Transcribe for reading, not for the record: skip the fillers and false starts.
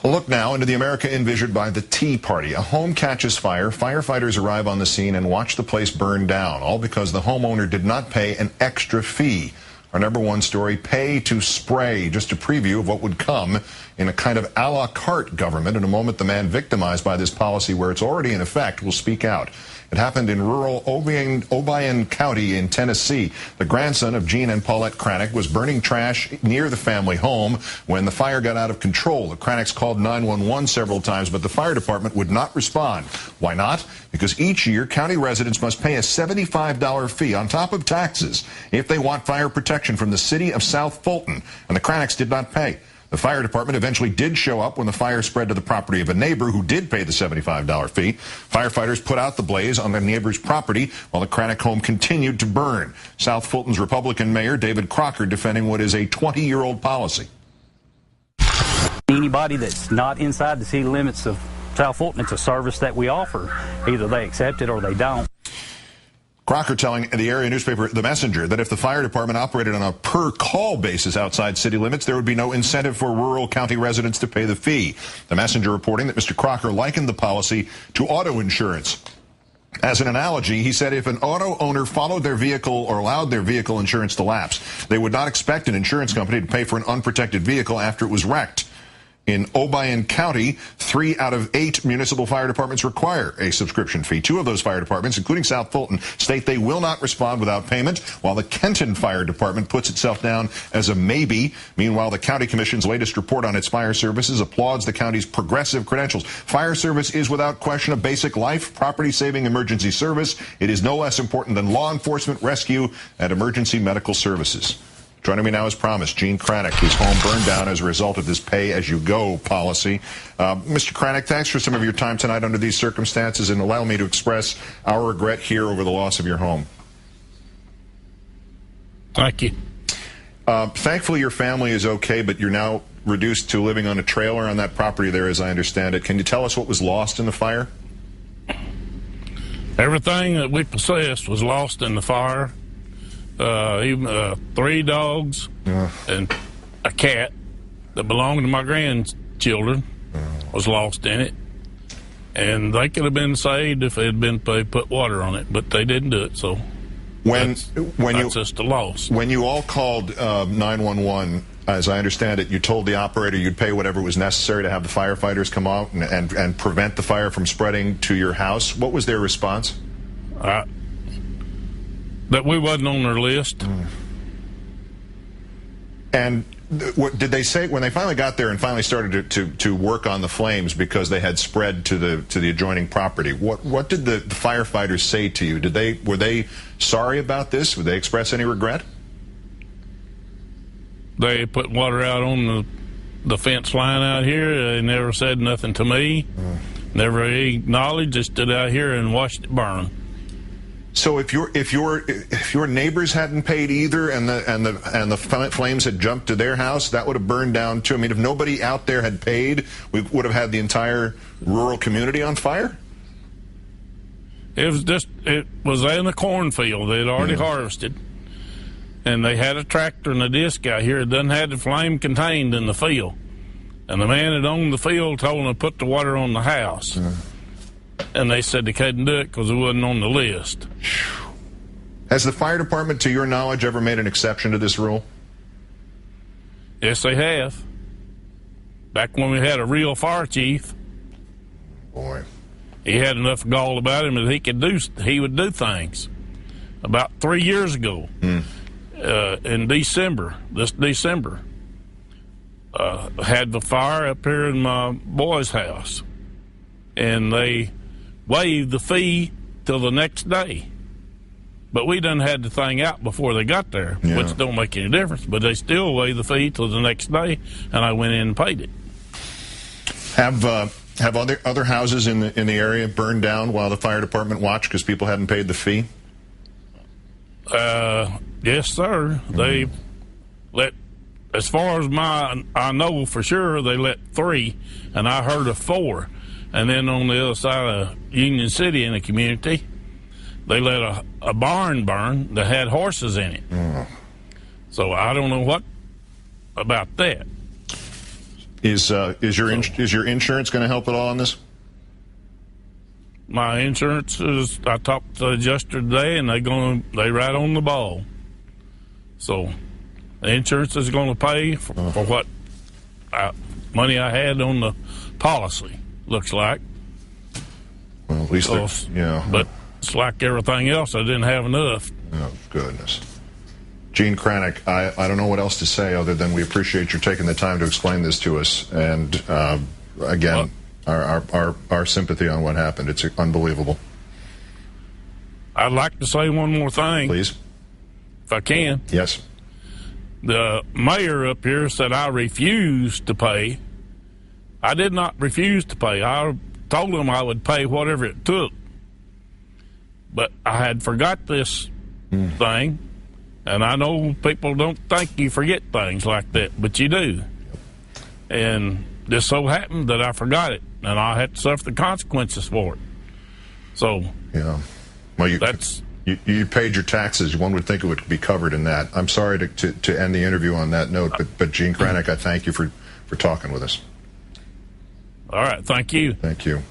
A look now into the America envisioned by the Tea Party. A home catches fire, firefighters arrive on the scene and watch the place burn down, all because the homeowner did not pay an extra fee. Our number one story, pay to spray, just a preview of what would come in a kind of a la carte government. In a moment, the man victimized by this policy, where it's already in effect, will speak out. It happened in rural Obion County in Tennessee. The grandson of Gene and Paulette Cranick was burning trash near the family home when the fire got out of control. The Cranicks called 911 several times, but the fire department would not respond. Why not? Because each year, county residents must pay a $75 fee on top of taxes if they want fire protection from the city of South Fulton, and the Cranicks did not pay. The fire department eventually did show up when the fire spread to the property of a neighbor who did pay the $75 fee. Firefighters put out the blaze on the neighbor's property while the Cranick home continued to burn. South Fulton's Republican Mayor David Crocker defending what is a 20-year-old policy. Anybody that's not inside the city limits of South Fulton, it's a service that we offer. Either they accept it or they don't. Crocker telling the area newspaper The Messenger that if the fire department operated on a per-call basis outside city limits, there would be no incentive for rural county residents to pay the fee. The Messenger reporting that Mr. Crocker likened the policy to auto insurance. As an analogy, he said if an auto owner followed their vehicle or allowed their vehicle insurance to lapse, they would not expect an insurance company to pay for an unprotected vehicle after it was wrecked. In Obion County, 3 out of 8 municipal fire departments require a subscription fee. 2 of those fire departments, including South Fulton, state they will not respond without payment, while the Kenton Fire Department puts itself down as a maybe. Meanwhile, the County Commission's latest report on its fire services applauds the county's progressive credentials. Fire service is without question a basic life, property-saving emergency service. It is no less important than law enforcement, rescue, and emergency medical services. Joining me now as promised, Gene Cranick, whose home burned down as a result of this pay-as-you-go policy. Mr. Cranick, thanks for some of your time tonight under these circumstances, and allow me to express our regret here over the loss of your home. Thank you. Thankfully, your family is okay, but you're now reduced to living on a trailer on that property there, as I understand it. Can you tell us what was lost in the fire? Everything that we possessed was lost in the fire. Even 3 dogs and a cat that belonged to my grandchildren was lost in it. And they could have been saved if they had been put water on it, but they didn't do it, so that's just a loss. When you all called 911, as I understand it, you told the operator you'd pay whatever was necessary to have the firefighters come out and prevent the fire from spreading to your house. What was their response? That we wasn't on their list. And what did they say when they finally got there and finally started to work on the flames because they had spread to the adjoining property? What did the firefighters say to you? Were they sorry about this? Would they express any regret? They put water out on the fence line out here. They never said nothing to me. Never acknowledged. Just stood out here and watched it burn. So if your neighbors hadn't paid either, and the flames had jumped to their house, that would have burned down too. I mean, if nobody out there had paid, we would have had the entire rural community on fire. It was in a cornfield. They had already harvested, and they had a tractor and a disc out here that doesn't have the flame contained in the field. And the man that owned the field told them to put the water on the house. And they said they couldn't do it because it wasn't on the list. Has the fire department, to your knowledge, ever made an exception to this rule? Yes, they have. Back when we had a real fire chief. Boy. He had enough gall about him that he would do things. About 3 years ago, in December, had the fire up here in my boy's house. And they waived the fee till the next day. But we done had the thing out before they got there, which don't make any difference. But they still waived the fee till the next day, and I went in and paid it. Have other houses in the area burned down while the fire department watched because people hadn't paid the fee? Yes, sir. They let, as far as I know for sure, they let 3, and I heard of 4. And then on the other side of Union City in the community, they let a barn burn that had horses in it. So I don't know what about that. Is your insurance going to help at all on this? My insurance is, I talked to the adjuster today, and they right on the ball. So the insurance is going to pay for what money I had on the policy, looks like. Well, at least, But it's like everything else, I didn't have enough. Oh, goodness. Gene Kranick, I don't know what else to say other than we appreciate you taking the time to explain this to us. And again, our sympathy on what happened. It's unbelievable. I'd like to say one more thing. Please. If I can. Yes. The mayor up here said I refused to pay. I did not refuse to pay. I told him I would pay whatever it took. But I had forgot this thing. And I know people don't think you forget things like that, but you do. And this so happened that I forgot it, and I had to suffer the consequences for it. So, yeah. Well, you paid your taxes. One would think it would be covered in that. I'm sorry to end the interview on that note, but Gene Kranick, I thank you for talking with us. All right. Thank you. Thank you.